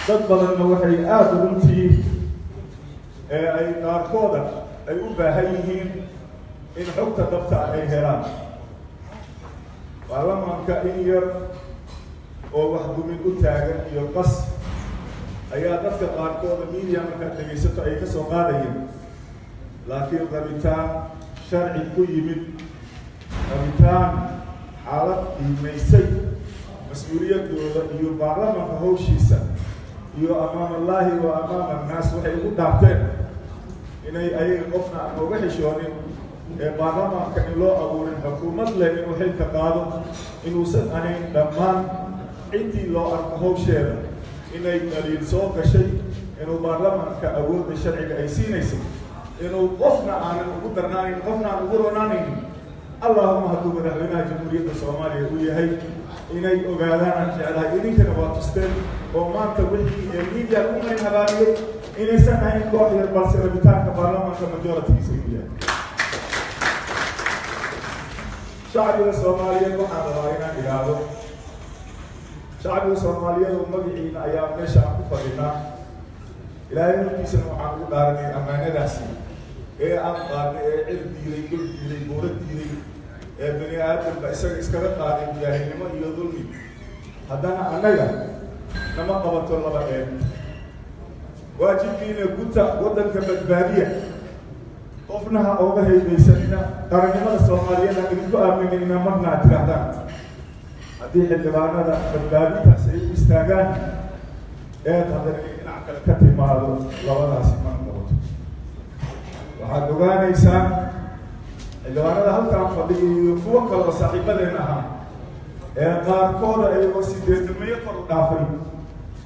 dad badan waxay aad u runtii ay qaarkooda ay u baahan yihiin in xogta dhabta ay helaan baarlamaanka in yar oo wax dumin u taagan iyo qas ayaa dadka qaarkooda media marka dhageysato ay ka soo qaadayeen laakiin rabitaan sharci ku yimid rabitaan xaalad qiimaysay مسؤوليته iyo baarlamaanka hawshiisa iyo amaam Allahi wa amaam الناس waxay ugu dhaafteen inay ayaga qofna aan uga xishoonin ee baarlamaanka in loo abuurin xukuumad leh inuu xilka qaado inuusan ahayn dhammaan intii loo arko hawsheeda inay daliil soo gashay inuu baarlamaanka awoodda sharciga ay siinayso inuu qofna aanan ugu darnaanin qofna aan ugu roonaanin اللهم هدو مدحونا جمهورية الصومالية وياهي إني أقعدان عن جعلها إني كنا واتستين وما توحي الميديا الأمرين هبارية إني سنة إن كوحي البرسيرة بتاعك برلمان كمجورة تيسيرية شعبي الصومالية وحنا رأينا إلهه شعبي الصومالية ومبيعين أيام نشأ كفرنا إلهي نكيسن وحنا دارني أمانة راسي ee aan qaadnay ee cirdiilay dhuldiilay buuraddiilay بني آدم بأسر إسكرت قادم جاهل ما يظلمي هذا أنا لما قبضت الله بقى واجب فينا قلت ودن كبدبادية قفناها أوجه بيسنا قرننا الصومالية لكن كل أمين مرنا ترادا هذه اللي معنا بدبادي تحسين استعجال هذا نعكل كتير ما لا ولا سيمان قبض وهذا إنسان اللي معنا هل كان فضي فوق الصاحب لنا قاركود أي وسيلة ميقر دافري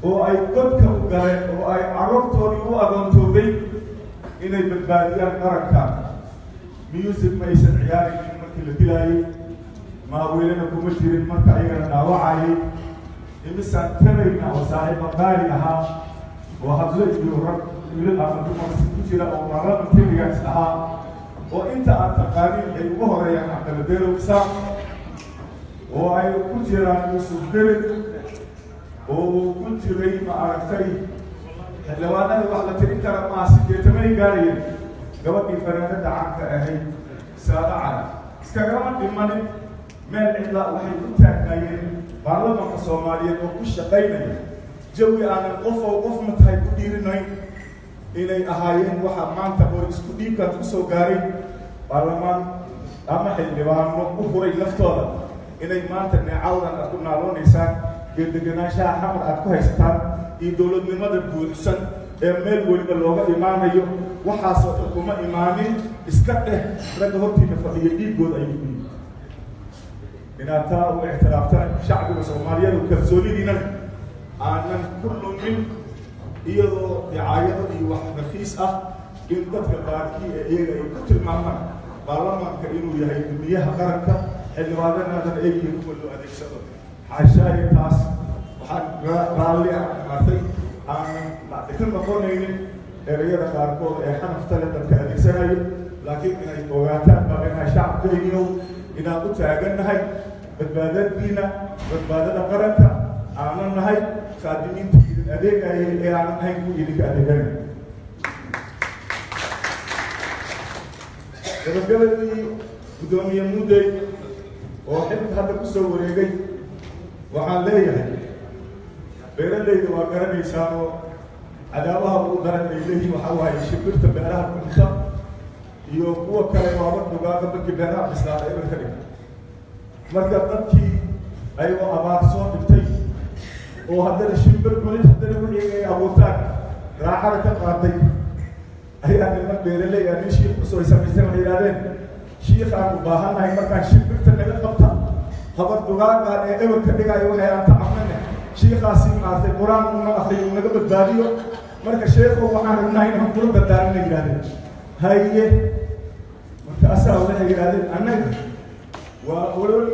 oo ay godka u galeen oo ay carruurtoodii u agoontoobay inay badbaadiyaan qaranka music ma aysan ciyaaraynin markii la dilaayay maaweelena kuma jirin marka ayagana dhaawacayay imisaan tabayna oo saaxiiba qaali ahaa oo hadlo iyo rag wiilal ama dumarsi ku jira oo marada timigaas ahaa oo inta aad taqaaniin ay ugu horeeyaan cabdaladeerowsa oo ay ku jiraan yuusuf bered oo ku jiray ma aragtay xildhibaanada wax la tirin kara ma sideetamay gaarayeen gabadhii fanaanada caanka ahayd saada cala iskagama dhimanin meel cidla waxay ku taagnaayeen baarlamaanka soomaaliyeed oo ku shaqaynaya jawi aanan qof matahay ku dhiirinayn inay ahaayeen waxa maanta hor isku dhiibkan ku soo gaaray baarlamaan ama xildhibaano u huray laftooda inay maanta neecawdan aad ku naaloonaysaan geeddeganaanshaha xamar aad ku haysataan iyo dowladnimada buuxsan ee meel weliba looga imaanayo waxaasoo dhan kuma imaanin iska dheh ragga hortiina fadhiya dhiiggooda ayuu ku yimi inaad taa u ictiraaftaan shacbiga soomaaliyeed oo kalsoonidiinana aanan ku lumin iyadoo dicaayado iyo wax rafiis ah in dadka qaarkii ee iyaga ay ku tilmaamaan baarlamaanka inuu yahay gudmiyaha qaranka xildhibaanadaadan eegiyo kuwa loo adeegsado عشان تاس وحد رالي عارفين عن لكن ما قلنا الرياضة كاركول إحنا نفترض كأدي سنة لكن هاي بوعتها بقينا شعب كينيو إذا قلت أجنّا هاي بتبادل فينا بتبادل قرنتا عملنا هاي خادمين تيجي أديك هاي عن هاي كويلك أديكنا الرجال اللي بدهم يمودي وحب هذا كسر وريجي waxaan leeyahay beeralayda waa garanaysaanoo cadaabaha ugu daran ay leeyihiin waxaa waaye shimbirta beeraha kunta iyo kuwa kale waaba dhugaada markii beeraha bislaada eber ka dhigta marka dadkii ayagoo abaar soo dhigtay oo haddana shimbir cunid haddana wixii ay abuurtaan raaxada ka qaatay ayaa niman beeraley nin shiikh kusoo samaysteen waxay yidhahdeen shiikhaan u baahannahay markaan shimbirta naga qabta خبر دوغان قال ايوه كدغا ايوه هي انت عملنا شيخ قاسم عارف القران من اخري من قبل باديو مركه شيخ وحنا رناي هم كل بدارنا يراده هاي مركه اسا ولا يراده انا واولل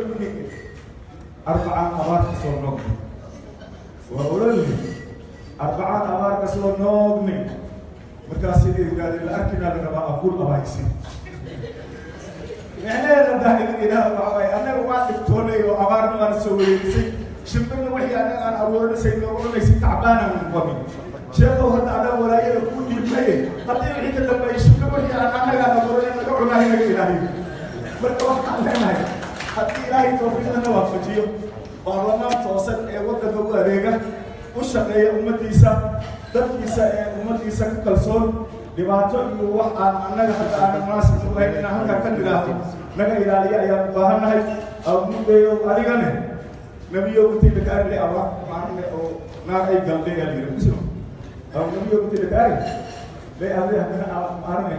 اربعه امار كسونوك واولل اربعه امار كسونوك مركه سيدي يراده لكن انا اقول ابايسي يعني هذا ده إلى أنا واحد توني وأمارنا أنا سوي شيء شبنا وحي أنا أقول سيد أقول ليس تعبانة من قبل شافوا هذا أنا ولا يكون يبلي حتى الحين لما يشوفنا وحي أنا أقول لنا كعنا هنا إلهي مرتوح علينا حتى إلهي توفيق لنا وفجيه والله توصل وقت هو رجع وشقي أمتيسا تبكيسا أمتيسا كالسون dhibaato iyo wax aan anaga hadda aan munaasib u ahayn inaan halkaa ka nidhaahdo naga ilaaliya ayaan u baahannahay amudeeyo adigane nebiyo intii la gaari leh allah maarne oo naar ay galday yaa yiri kusoo nebiyo intii la gaari leh adiga haddana maarne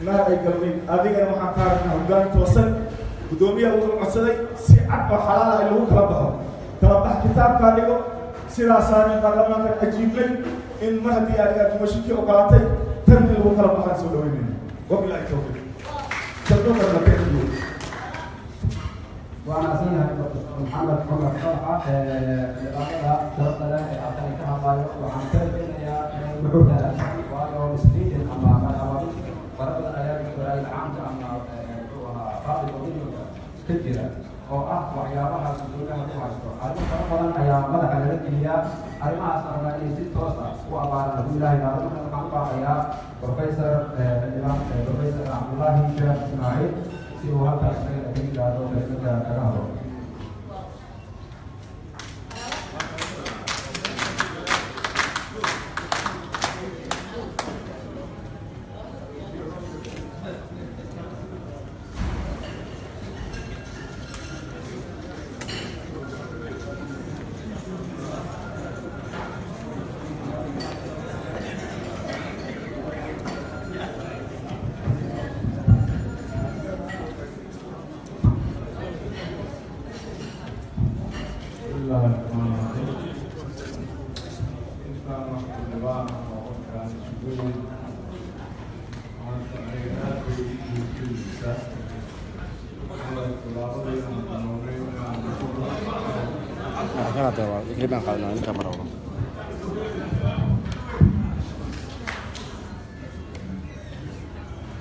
naar ay galday adigana waxaan ka aragnaa hoggaan toosan gudoomiyaha wuxuu codsaday si cad oo xalaal ah lagu kala baxo kala bax kitaabkaa dhigo sidaasaana baarlamaanka ajiibnay in mar haddii adiga dumashikii ogolaatay تنمي الوكالة بحال سوداويين وبالله التوفيق. تبدو بالركائب. وأنا أسمع محمد محمد صالح لأنها شرط له أعطاني كها قالوا وعن كذا يا وحدة وأنا مسلمين أما فرد الآيات القرآن العام أما قاضي القضية كثيرة أو وحيابها سجونها تحاسبه. هذا فرقاً أيام مدح الرجلية أرمى أصلا يزيد توسع وأبانا بالله يعلم يا بروفيسور الإمام بروفيسور عبد الله الشيخ إسماعيل si uu halkaas naga yidhaahdo kelmada kaga haro.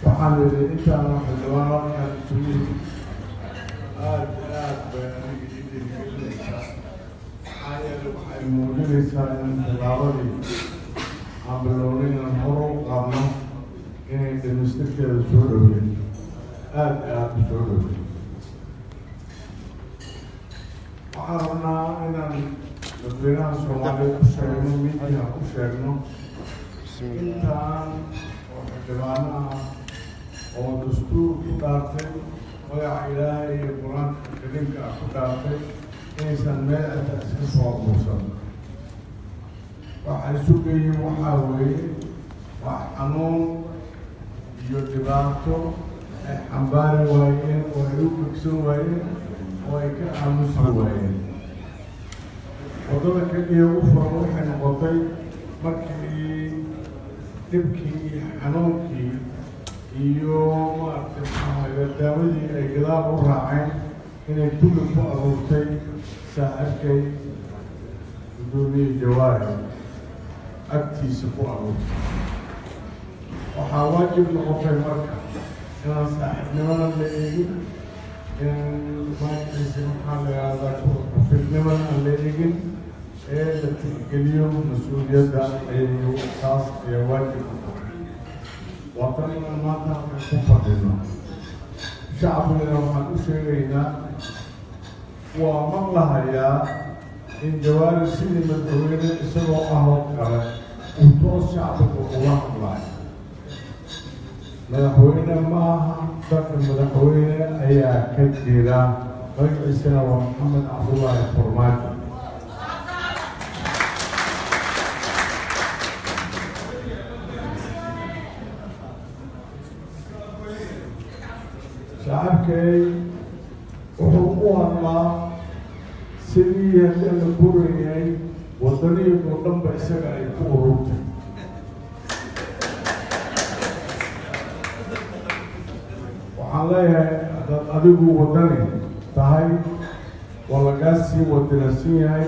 waxaan yidhi intaan xildhibaanka isugu aad bayanigii dhiirigelinaysaa maxaa yeele waxay muujinaysaa in tilaabadii aan bilownay inaan hor u qaadno inay dhamaystirkeeda soo dhoween aad u soo dhoween. waxaan rabnaa inaan dadweynaha Soomaaliyeed ku sheegno miidiyaha ku sheegno intaan oo xildhibaano ah oo dastuur ku dhaartay magaca Ilaahay iyo Qur'aanka Kariimka ah ku dhaartay inaysan meel cidda iska soo abuursan. waxay sugayeen waxaa weeye wax xanuun iyo dhibaato ay xambaari waayeen oo ay u bogsan waayeen oo ay ka aamusi waayeen. waddada keliya ugu furan waxay noqotay markii dhibkii iyo xanuunkii iyo maaragtay daawadii ay gadaal u raaceen inay kulli ku aruurtay saaxiibkay gudoomiye Jawaari agtiisa ku aruurtay. waxaa waajib noqotay marka inaan saaxiibnimada la eegin maxaa la yidhahdaa profilnimada aan la eegin ee la tixgeliyo mas-uuliyadda taas ayaa waajib noqotay. waa tan inaan maanta halkan ku fadhino shacbigana waxaan u sheegaynaa waa maqlahayaa in Jawaari sidii madaxweyne isagoo ah oo kale uu toos shacbiga uga hadlayo. madaxweyne ma aha dadka madaxweyne ayaa ka jira magaciisana waa Maxamed Cabdullaahi Farmaajo. shacabkay wuxuu u hadlaa sidii haddii la burayay waddaniyadoo dhanba isaga ay ku ururtay. waxaan leeyahay haddaad adigu waddani tahay waa lagaa sii waddanaysan yahay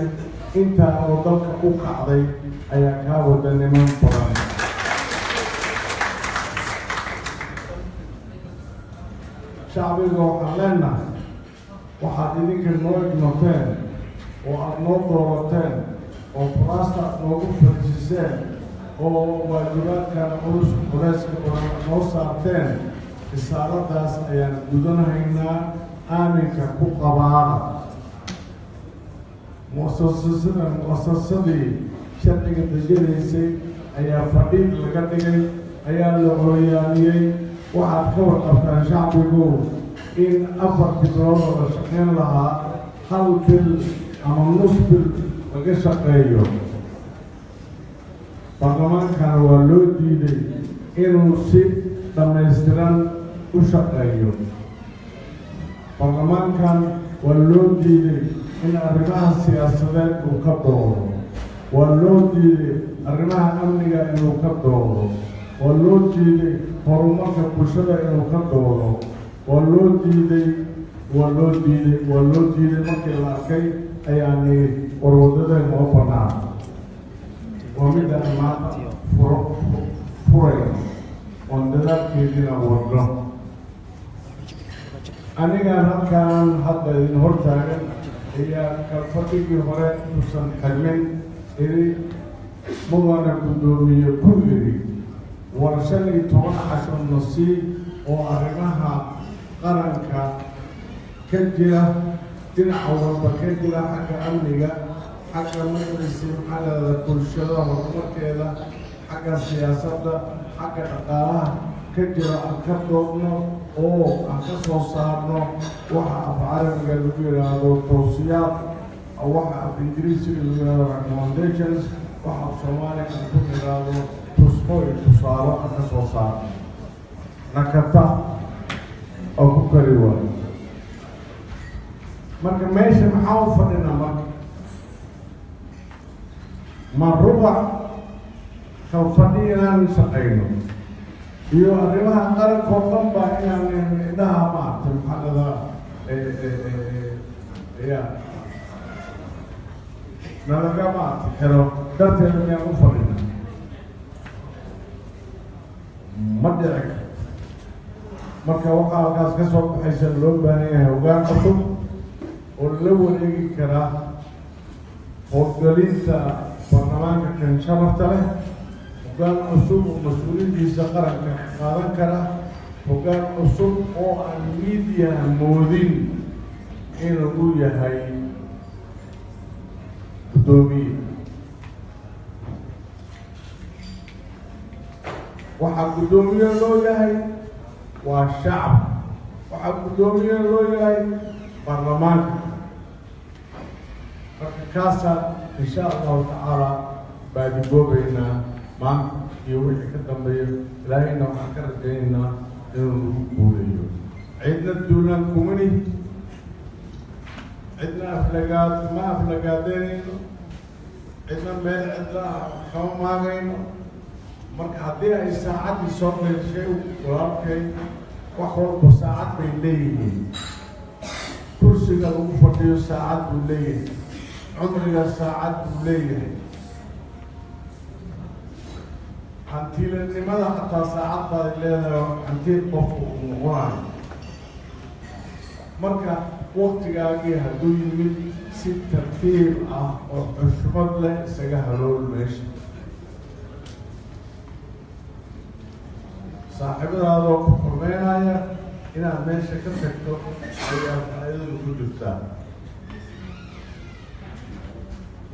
intaa oo dalka u kacday ayaa kaa wadaniman badan. shacbiga waxaan leenahay waxaad idinka noo ignoteen oo aad noo doorateen oo furaasta aad noogu fadhiisiseen oo waajibaadkan culeyska badan noo saarteen risaaladaas ayaan gudanahaynaa. aaminka ku qabaana muasasadii sharciga dejinaysay ayaa fadhiid laga dhigay, ayaa la hooyaamiyey. waxaad ka warqabtaan shacbigu in 4 bilood oo la shaqeyn lahaa hal bil ama nus bil laga shaqeeyo. baarlamaankana waa loo diiday inuu si dhammaystiran u shaqeeyo. baarlamaankan waa loo diiday in arrimaha siyaasadeed uu ka doodo, waa loo diiday arrimaha amniga inuu ka doodo, waa loo diiday horumarka bulshada inuu ka doodo, waa loo diiday markii la arkay ayaani warwadadeen oo bannaan. waa midda maanta furayno oon dadaalkeediina wadno. anigaan halkaan hadda idin hortaagan ayaa kalfadhigii hore uusan xirmin iri mudana guddoomiye ku iri war 15 casho nasiib oo arrimaha qaranka ka jira dhinaca walba ka jira xagga amniga xagga majlisi xagga bulshada horumarkeeda xagga siyaasadda xagga dhaqaalaha ka jira aan ka doodno oo aan ka soo saarno waxa af carabiga lagu yidhaahdo tawsiyaad waxa af ingiriisiga lagu yidhaahdo recommendations waxa af soomaaliga aan ku yidhaahdo tusmo iyo tusaalo aan ka soo saarno nakata oo ku kari waayo marka meesha maxaa u fadhinaa marka ma rubac kan fadhi inaan shaqayno iyo arrimaha qarankoo dhan baa inaan indhaha maartay maxalada ya nalaga maartay xero darteeda miyaan u fadhina ma dhici karto marka waxaa halkaas ka soo baxaysa loo baahan yahay hoggaan cusub oo la wareegi karaa howlgelinta baarlamaanka kan sharafta leh hoggaan cusub oo mas-uuliyiintiisa qaranka qaadan kara hoggaan cusub oo aan media moodin inuu yahay guddoomiye waxaa guddoomiye loo yahay waa shacab waxaa guddoomiye loo yahay baarlamaanka marka kaasaan insha allahu tacaala baadiboobeynaa maanta iyo wixii ka dambeeya ilaahayna waxaan ka rajaynaynaa inuu nagu guuleeyo cidna duulaan kumani cidna ma aflagaadeynayno cidna meel cidla kama maagayno marka haddii ay saacaddii soo qeyshay walaalkay wax walba saacad bay leeyihiin kursiga lagu fadhiyo saacad buu leeyahay cumriga saacad buu leeyahay hantiilanimada xataa saacad baad leedahay hantii qofku uu noqonayo marka waktigaagii hadduu yimid si tartiib ah oo xushmad leh isaga halool meesha saaxiibadaadoo ku xurmeynaya inaad meesha ka tagto ayaa faa'iidadu ku jirtaa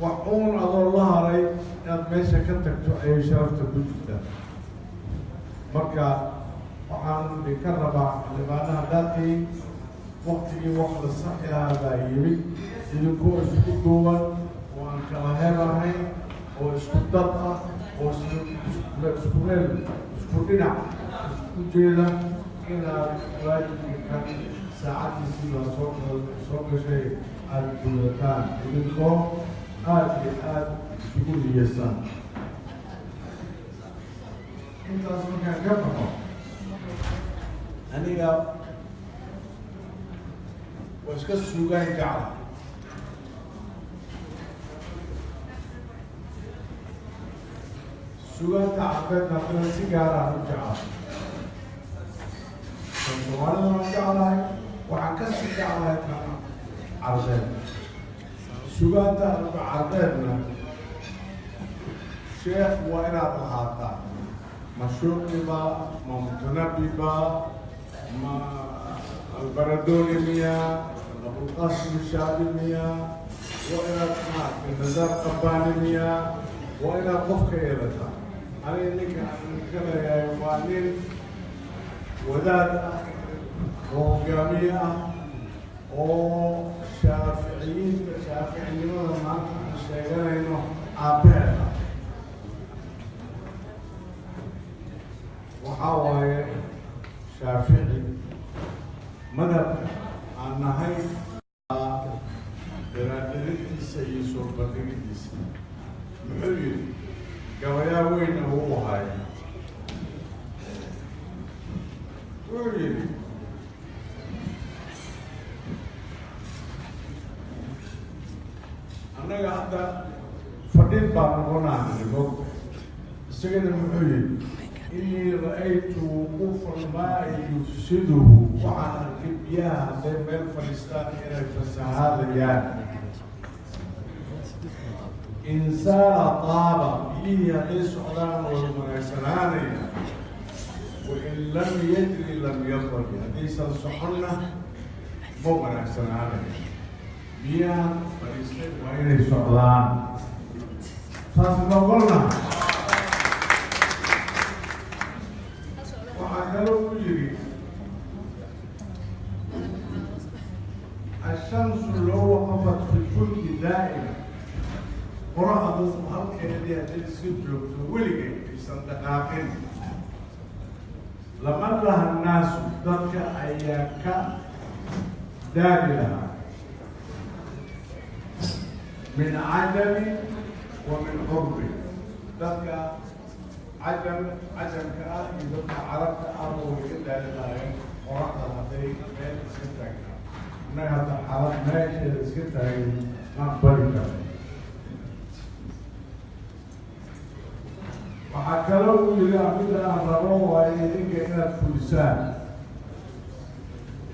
wax uun adoo la haray inaad meesha ka tagto ayay sharafta ku jirtaa marka waxaan idinka rabaa xildhibaanaha daadkii waktigii wax la saxi lahaa baa yimid idinkoo isku duuban oo aan kala heeb ahayn oo isku dad ah oo isku meel isku dhinac isku jeeda inaad waajibkan saacaddiisii baa soo gashay aada gudataan idinkoo aada iyo aada isugu niyasaan intaas markaan ka baxo aniga waa iska suugaan jecla suugaanta carbeedna haddana si gaaraan u jecla soomaalida waan jeclahay waxaan ka sii jeclahay kan carbeed suugaanta carbeedna sheekh waa inaad lahaataa ma shuuqi baa ma mutanabi baa ma albaradoni miya abulqasim shaabi miya waa inaad maartay nazar qabbaani miya waa inaad qofka yeelataa aniga ninka aan ka leeyahay waa nin wadaad ah oo hogaamiye ah oo shaaficinimada maanta aan sheeganayno aabbeed ah waxaa waaye shaafici madhabka aan nahay daraadadidiisa iyo soo bandhigidiisa muxuu yidhi gabayaa weyna uu ahay wuxuu yidhi annaga hadda fadhiid baa noqonaa nimo isagana muxuu yidhi إني رأيت وقوف الماء يفسده وعن الكبياء زي ما الفلسطين إلى الفساد يعني إنسان طاب به ليس عدان والمناسناني وإن لم يجري لم يظهر حديث الصحنة ممكن أحسن عليه بيا فريسة وين السعودان فاسد قلنا وعقلوا يجري الشمس لو وقفت في الفلك دائما قرأت الظهر كهدي هتلسكت ولقي في صندقاقين لما لها الناس ضرك أياك داخلها من عدم ومن قرب ضرك عدم كأن إذا عرفت أمر إلا لله قرأت هذه ما تسكتك ما هذا حرام ماشي تسكتك ما بركة وحكلوا إلى بدء الربو وإليك إلى الفلسان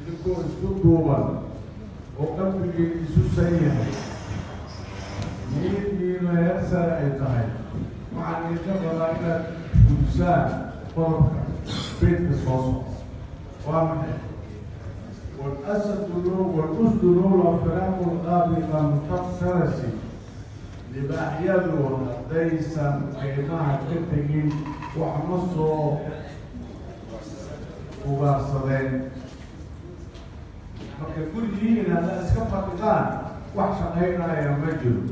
يكون سكوبا وقبل يسوع سيئا مين ما يرسل إيطاليا مع الإجابة إلى الفلسان فرقة بيت الصوص وامحي والأسد له والأسد له وفرام الغابة متفسرسي لباحيادو ليس قيمها كتجين وحمصو وبارصدين marka gurigiina la iska fadhigaan wax shaqaynaya ma jiro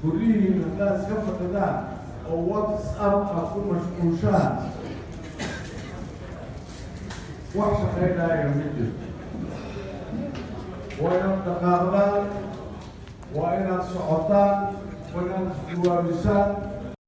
gurigiina la iska fadhigaan oo WhatsApp ku mashquulshaan wax shaqaynaya ma jiro وإن تقاربان وإن صعدان وإن جوابسان